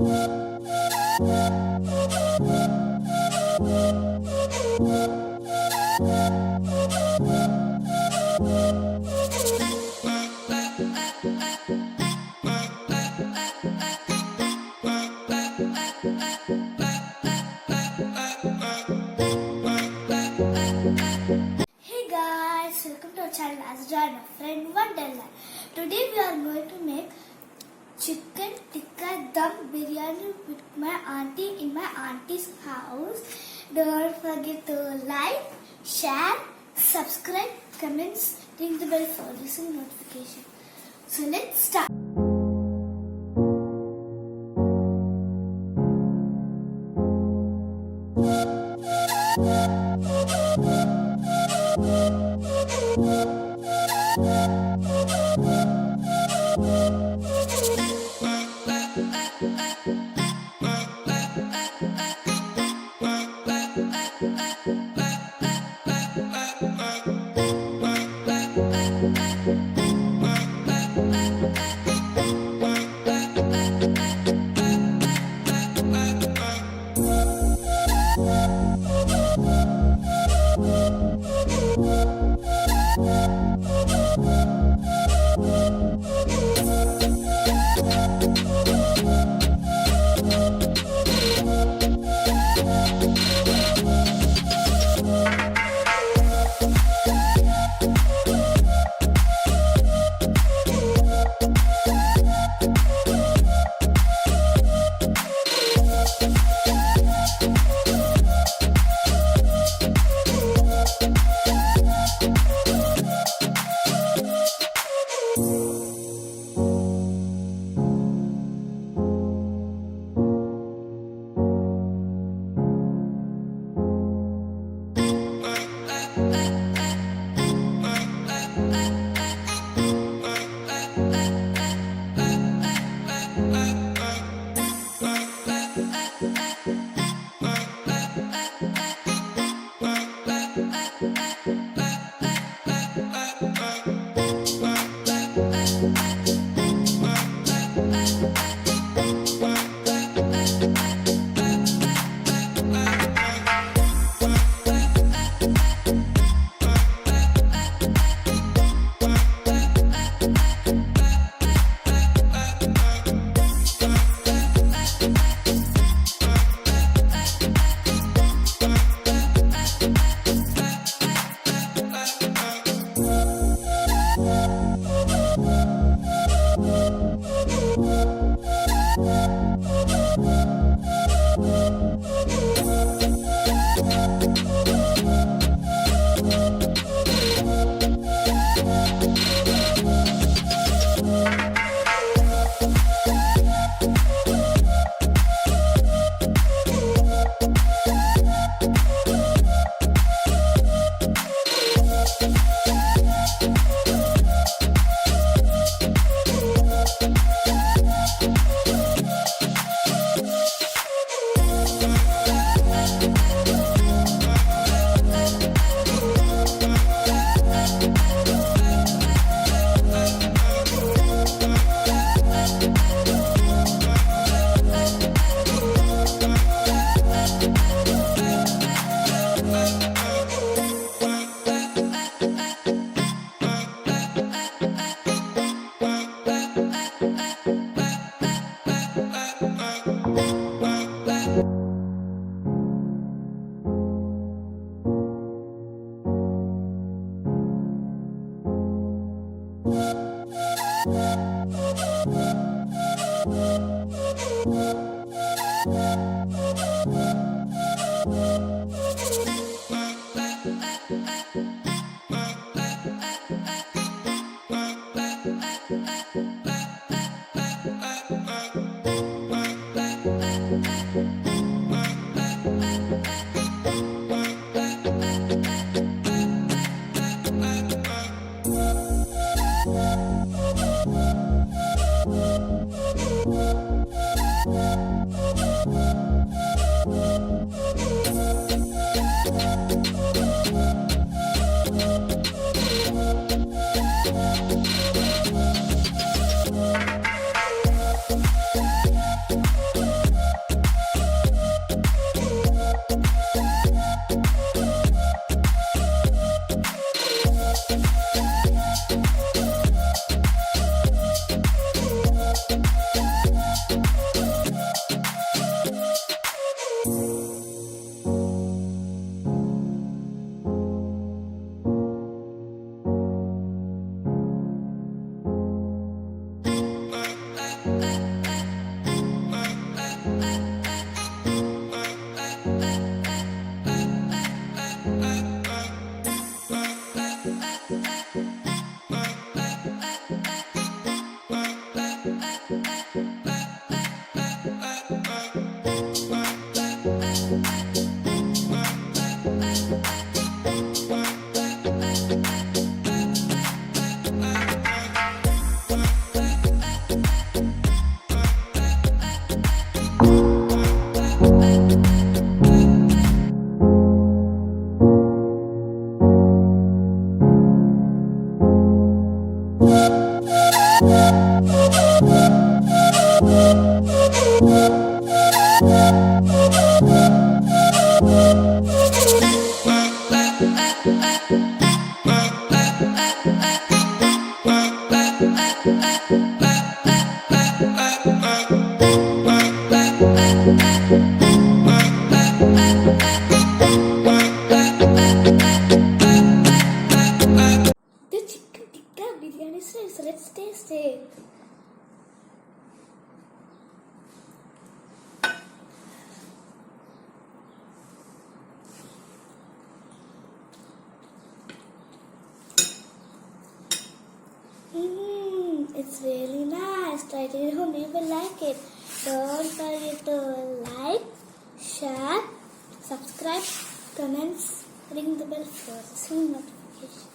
Hey guys, welcome to our channel Azra and Afrah in Wonderland. Today we are going to make chicken tikka dum biryani with my auntie in my auntie's house. Don't forget to like, share, subscribe, comments, ring the bell for recent notification. So let's start. The chicken tikka biryani is ready, so let's taste it. It's really nice. Try it at home. You will like it. Don't forget to like, share, subscribe, comments, ring the bell for receiving notifications.